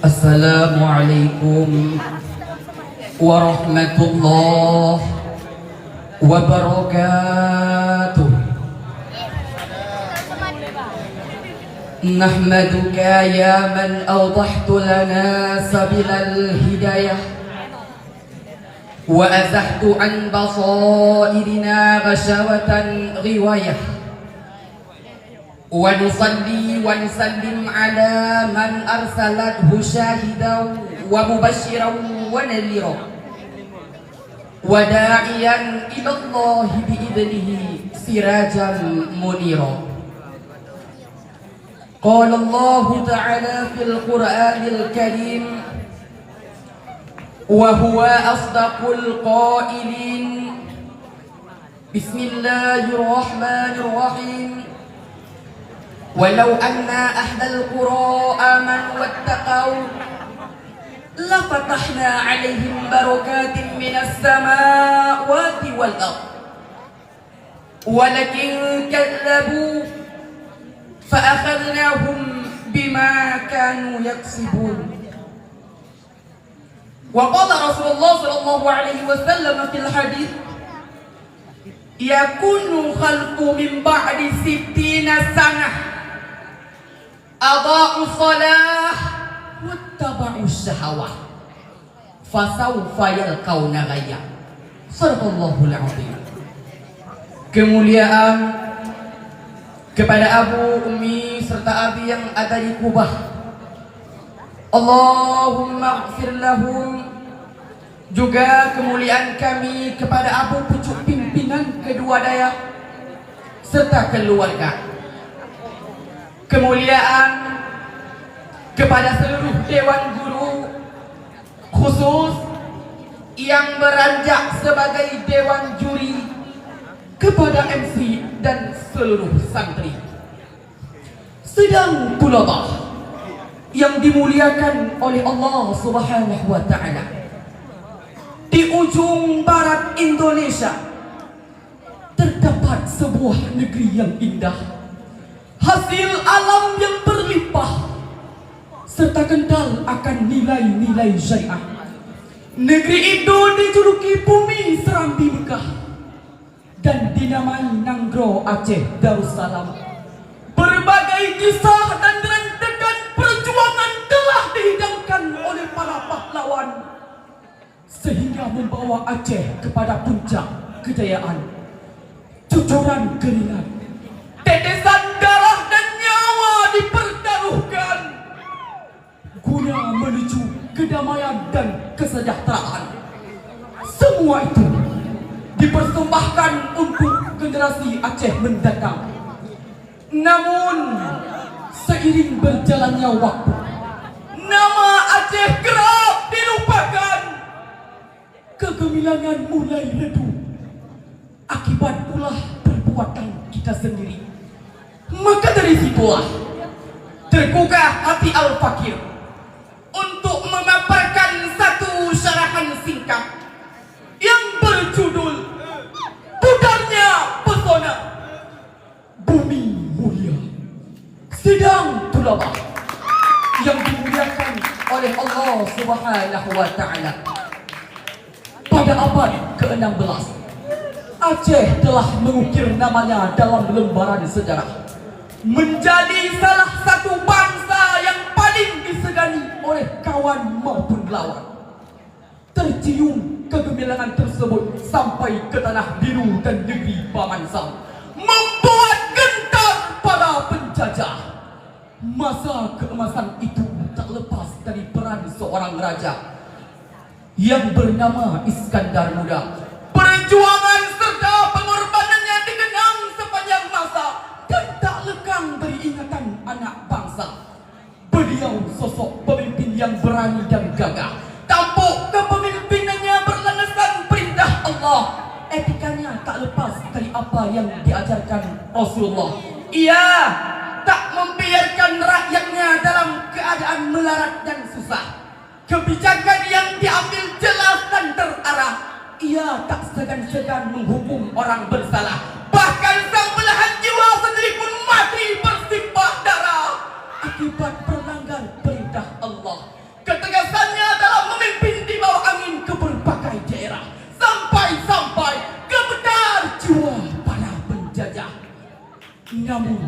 Assalamualaikum warahmatullahi wabarakatuh. Nahmaduka ya man awdahtu lana sabilal hidayah wa azahtu an basairina ghashawatan ghiwayah wa nusalli wa nusallim ala man arsalathu syahidan wa mubashiran wa nadhira wa da'iyan ila Allah bi'idnihi sirajan munira. Qala Allah ta'ala fil Qur'anil Karim wa huwa asdaqul qailin. Bismillahirrahmanirrahim. Walau anna ahlal qura amanu wattaqau lafatahna 'alaihim barakatin minas samawati wal ardh walakin kadzabu fa'akhadnahum bima kanu yaksibun. Wa qala Rasulullah sallallahu alaihi wasallam fil hadits yakunu khalqu min ba'di sittina sanah adha'u salah wattaba'u syahawah fasawfa yalqawna ghayya. Shadaqallahul azim. Kemuliaan kepada Abu, Ummi serta Abi yang ada di Kubah. Allahumma ighfir lahum. Juga kemuliaan kami kepada Abu pucuk pimpinan kedua daya serta keluarga. Kemuliaan kepada seluruh dewan guru, khusus yang beranjak sebagai dewan juri, kepada MC dan seluruh santri. Sedang tulabah yang dimuliakan oleh Allah Subhanahu wa ta'ala. Di ujung barat Indonesia terdapat sebuah negeri yang indah, hasil alam yang berlimpah serta kental akan nilai-nilai syariah. Negeri itu dijuluki bumi Serambi Mekah dan dinamai Nanggro Aceh Darussalam. Berbagai kisah dan rentetan perjuangan telah dihidangkan oleh para pahlawan sehingga membawa Aceh kepada puncak kejayaan. Cucuran keringat, tetesan darah dan nyawa dipertaruhkan guna menuju kedamaian dan kesejahteraan. Semua itu dipersembahkan untuk generasi Aceh mendatang. Namun seiring berjalannya waktu, nama Aceh kerap dilupakan. Kegemilangan mulai redup akibat ulah perbuatan kita sendiri. Maka dari situlah tergugah hati Al-Fakir untuk memaparkan satu syarahan singkat yang berjudul Putarnya Pesona Bumi Mulia Sedang Tulabah, yang dimuliakan oleh Allah Subhanahu wa ta'ala. Pada abad ke-16, Aceh telah mengukir namanya dalam lembaran sejarah menjadi salah satu bangsa yang paling disegani oleh kawan maupun lawan. Tercium kegemilangan tersebut sampai ke tanah biru dan negeri Paman Sam, membuat gentar para penjajah. Masa keemasan itu tak lepas dari peran seorang raja yang bernama Iskandar Muda. Perjuangan serta pengorbanannya dikenang sepanjang masa dan tak lekang dari ingatan anak bangsa. Beliau sosok pemimpin yang berani dan gagah. Tampuk kepemimpinannya berlandaskan perintah Allah. Etikanya tak lepas dari apa yang diajarkan Rasulullah. Ia tak membiarkan rakyatnya dalam keadaan melarat dan susah. Kebijakan yang diambil jelas dan terarah. Ia tak segan-segan menghukum orang bersalah. Bahkan sang belahan jiwa sendiri pun mati bersimpah darah akibat melanggar perintah Allah. Namun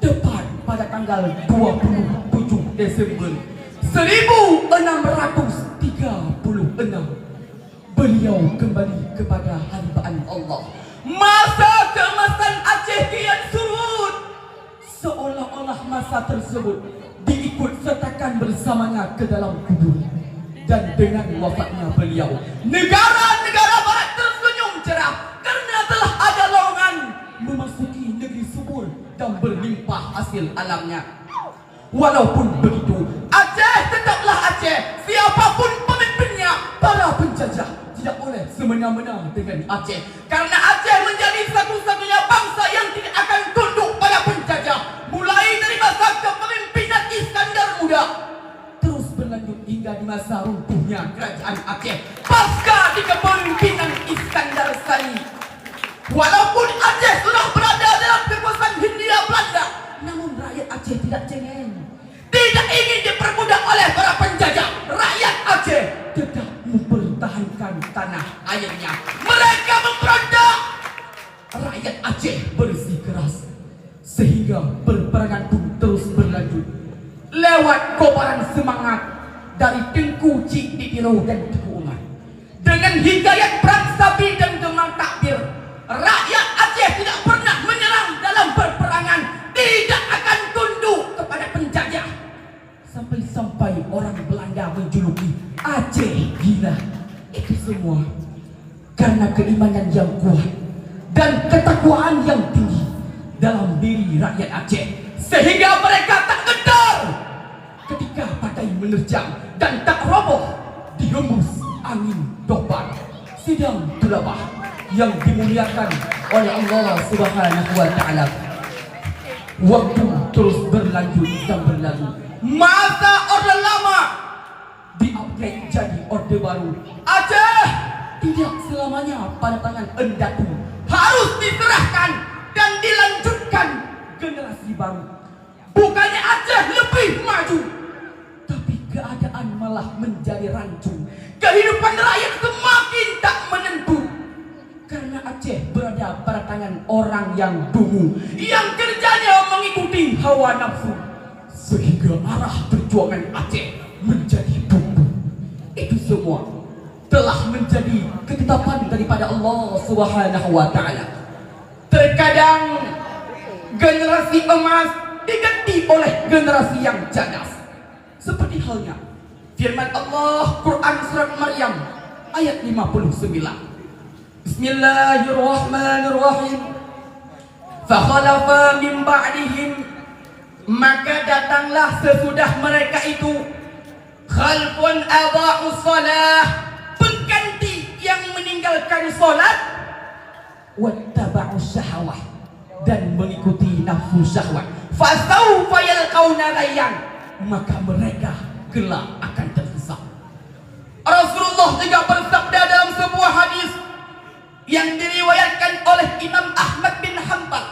tepat pada tanggal 27 Desember 1636 beliau kembali kepada hambaan Allah. Masa keemasan Aceh kian surut, seolah-olah masa tersebut diikut sertakan bersamanya ke dalam kubur. Dan dengan wafatnya beliau, negara-negara barat tersenyum cerah karena telah ada lowongan memasuki negeri subur dan berlimpah hasil alamnya. Walaupun begitu, Aceh tetaplah Aceh. Siapapun pemimpinnya, para penjajah tidak boleh semena-mena dengan Aceh, karena Aceh menjadi satu-satunya bangsa yang tidak akan tunduk pada penjajah. Mulai dari masa kepemimpinan Iskandar Muda, terus berlanjut hingga di masa runtuhnya kerajaan Aceh pasca di kepemimpinan Iskandar Sani. Walaupun Aceh sudah berada dalam kekuasaan Hindia Belanda, namun rakyat Aceh tidak cengeng, tidak ingin diperbudak oleh para penjajah. Rakyat Aceh tetap mempertahankan tanah airnya. Mereka memberontak. Rakyat Aceh bersikeras sehingga perperangan pun terus berlanjut lewat kobaran semangat dari Tengku Cik Ditiro dan Tengku Umar. Dengan hikayat perang sapi dan gemang takbir, rakyat Aceh tidak pernah menyerang dalam perperangan, tidak akan tunduk kepada penjajah. Sampai-sampai orang Belanda menjuluki Aceh gila. Itu semua karena keimanan yang kuat dan ketakwaan yang tinggi dalam diri rakyat Aceh, sehingga mereka tak gentar ketika badai menerjang dan tak roboh dihembus angin topan. Sidang tulabah yang dimuliakan oleh Allah Subhanahu wa taala. Waktu terus berlanjut dan berlalu. Masa Orde Lama di-upgrade jadi Orde Baru. Aceh tidak selamanya pada tangan Endatu, harus diserahkan dan dilanjutkan generasi baru. Bukannya Aceh lebih maju, tapi keadaan malah menjadi rancu. Kehidupan rakyat semakin tak menentu karena Aceh berada pada tangan orang yang dungu, yang kerjanya mengikuti hawa nafsu, sehingga arah perjuangan Aceh menjadi buntu. Itu semua telah menjadi ketetapan daripada Allah Subhanahu wa taala. Terkadang generasi emas diganti oleh generasi yang cadas. Seperti halnya firman Allah Quran surat Maryam ayat 59. Bismillahirrahmanirrahim. Fakhalafa min ba'dihim, maka datanglah sesudah mereka itu khalfun adha'us salah, pengganti yang meninggalkan salat, wattaba'us syahwah, dan mengikuti nafsu syahwat. Fasawfa yalqauna ghayyan, maka mereka kelak akan tersesat. Rasulullah juga bersabda dalam sebuah hadis yang diriwayatkan oleh Imam Ahmad bin Hanbal,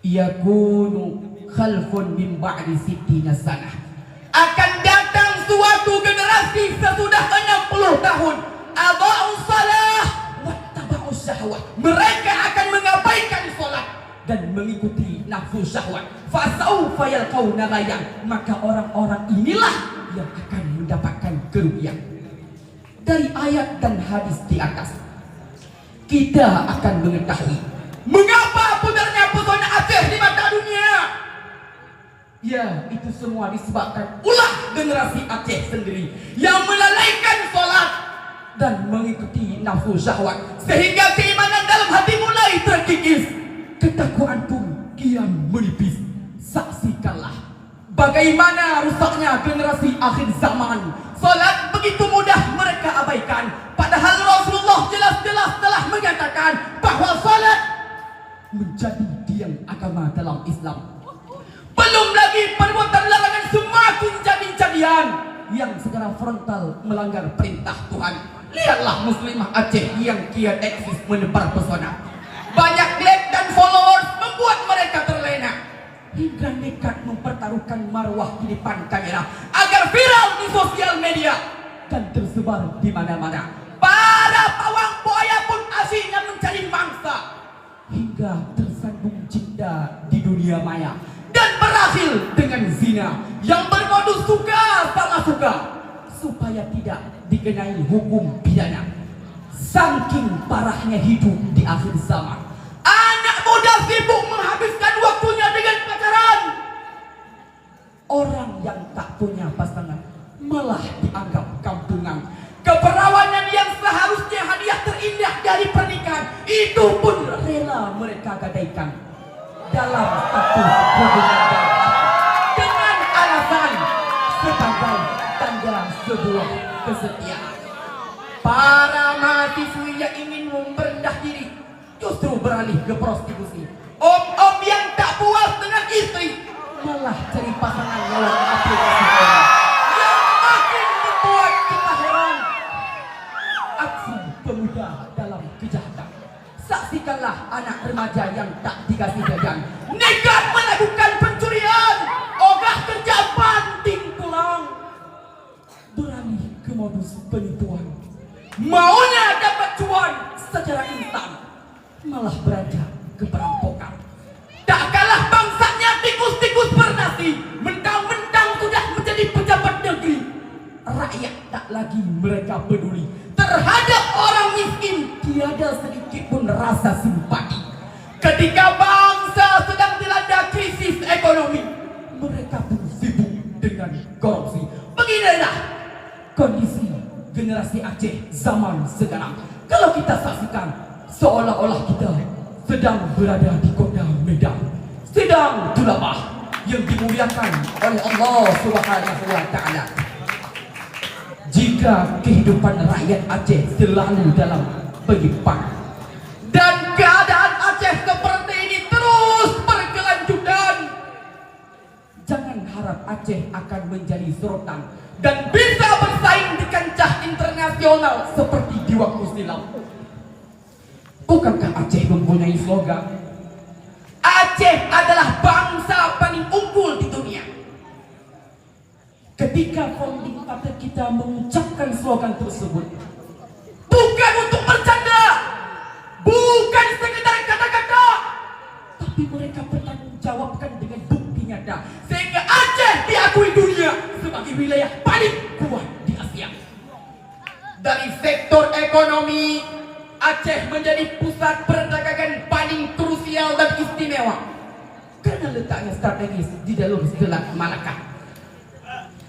yakunu khalfun min ba'di sittina sanah, akan datang suatu generasi sesudah 60 tahun, adha'us salah wattaba'us syahwat, mereka akan mengabaikan salat dan mengikuti nafsu syahwat. Fasawfa yalqauna ghayyan, maka orang-orang inilah yang akan mendapatkan kerugian. Dari ayat dan hadis di atas kita akan mengetahui mengapa putarnya pesona Aceh di mata dunia. Ya, itu semua disebabkan ulah generasi Aceh sendiri yang melalaikan salat dan mengikuti nafsu syahwat, sehingga keimanan dalam hati mulai terkikis, ketakwaan pun kian menipis. Saksikanlah bagaimana rusaknya generasi akhir zaman. Salat begitu mudah mereka abaikan, padahal Rasulullah jelas-jelas telah menyatakan bahwa salat menjadi tiang agama dalam Islam. Belum lagi perbuatan larangan semakin jadi-jadian yang secara frontal melanggar perintah Tuhan. Lihatlah muslimah Aceh yang kian eksis menebar pesona. Banyak like dan followers membuat mereka terlena, hingga nekat mempertaruhkan marwah di depan kamera agar viral di sosial media dan tersebar di mana-mana. Para pawang buaya pun asyiknya mencari mangsa, hingga tersandung jin indah di dunia maya dan berakhir dengan zina yang bermodus suka sama suka supaya tidak dikenai hukum pidana. Saking parahnya hidup di akhir zaman, anak muda sibuk menghabiskan waktunya dengan pacaran. Orang yang tak punya pasangan malah dianggap kampungan. Keperawanan yang seharusnya hadiah terindah dari pernikahan itu pun rela mereka gadaikan dalam status hubungan dengan alasan sebagai tanda sebuah kesetiaan. Para mahasiswi yang ingin merendah diri justru beralih ke prostitusi. Om-om yang tak puas dengan istri malah cari pasangan lewat aplikasi yang makin membuat kita heran. Aksi pemuda dalam kejahatan. Saksikanlah anak remaja yang tak dikasih jajan nekat melakukan pencurian, ogah kerja banting tulang, beralih ke modus penipuan. Maunya dapat cuan secara instan, malah beranjak ke perampokan. Tak kalah bangsanya tikus-tikus bernasi, mentang-mentang sudah menjadi pejabat negeri, rakyat tak lagi mereka peduli. Terhadap orang miskin tiada sedikit pun rasa simpati. Ketika bangsa sedang dilanda krisis ekonomi, mereka pun sibuk dengan korupsi. Beginilah kondisi generasi Aceh zaman sekarang. Kalau kita saksikan, seolah-olah kita sedang berada di kota Medan, sidang tulabah yang dimuliakan oleh Allah Subhanahu wa Ta'ala. Jika kehidupan rakyat Aceh selalu dalam penyimpangan dan keadaan Aceh seperti ini terus berkelanjutan, jangan harap Aceh akan menjadi sorotan dan bisa bersaing di kancah internasional seperti di waktu silam. Bukankah Aceh mempunyai slogan? Aceh adalah bangsa paling unggul di dunia. Ketika founding father kita mengucapkan slogan tersebut, bukan untuk bercanda, bukan sekedar kata-kata, tapi mereka bertanggung jawabkan dengan bukti nyata, sehingga Aceh diakui dunia sebagai wilayah paling kuat di Asia. Dari sektor ekonomi, Aceh menjadi pusat perdagangan paling krusial dan istimewa karena letaknya strategis di jalur Selat Malaka.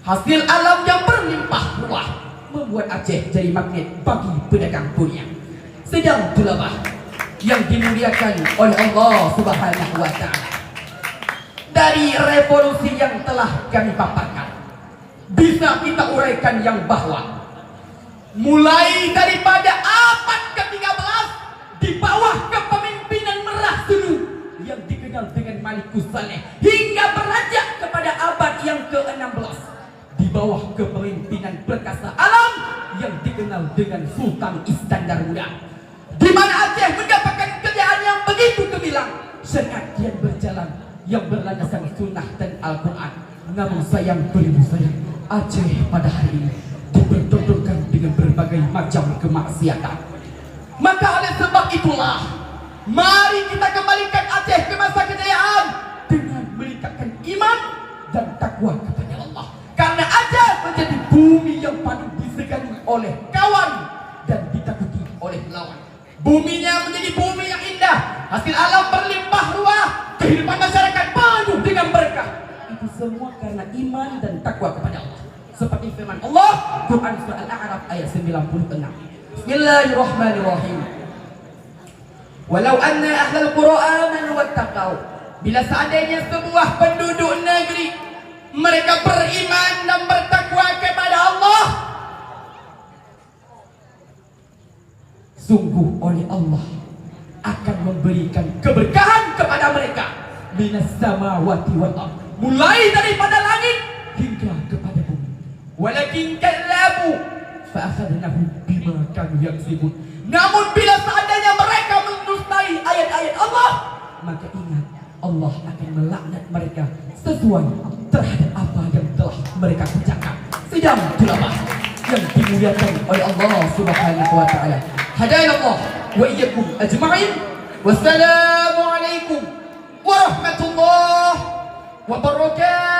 Hasil alam yang berlimpah ruah membuat Aceh jadi magnet bagi pedagang dunia. Sedang tulabah yang dimuliakan oleh Allah Subhanahu wa Ta'ala. Dari revolusi yang telah kami paparkan, bisa kita uraikan yang bahwa mulai daripada abad ke-13 di bawah kepemimpinan Merah Sulu yang dikenal dengan Malikus Saleh, hingga beranjak kepada abad yang ke-16 di bawah kepemimpinan perkasa alam yang dikenal dengan Sultan Iskandar Muda, di mana Aceh mendapatkan kejayaan yang begitu gemilang, syariat yang berjalan yang berlandaskan sunnah dan Al-Quran. Namun sayang beribu sayang, Aceh pada hari ini dipertontonkan dengan berbagai macam kemaksiatan. Maka oleh sebab itulah, mari kita kembalikan Aceh ke masa kejayaan dengan meningkatkan iman dan takwa kepada Allah. Karena Aceh menjadi bumi yang paling disegani oleh kawan dan ditakuti oleh lawan. Buminya menjadi bumi yang indah, hasil alam berlimpah ruah, kehidupan masyarakat penuh dengan berkah. Itu semua karena iman dan takwa kepada Allah. Seperti firman Allah, Quran surah Al-A'raf ayat 96. Bismillahirrahmanirrahim. Walau anna ahlal qura amanu wattaqau. Bila seandainya sebuah penduduk negeri mereka beriman dan bertakwa kepada Allah, sungguh oleh Allah akan memberikan keberkahan kepada mereka minas samawati wal ardh, mulai daripada langit hingga kepada bumi. Walakin kadzabu fa akhadnahum bima kanu yaksibun. Namun bila seandainya mereka mendustai ayat-ayat Allah, maka ingat Allah akan melaknat mereka sesuai terhadap apa yang telah mereka kerjakan. Sidang tulabah yang dimuliakan oleh Allah Subhanahu wa Ta'ala. Hadaina Allah wa iyyakum ajma'in. Wassalamu alaikum warahmatullahi wabarakatuh.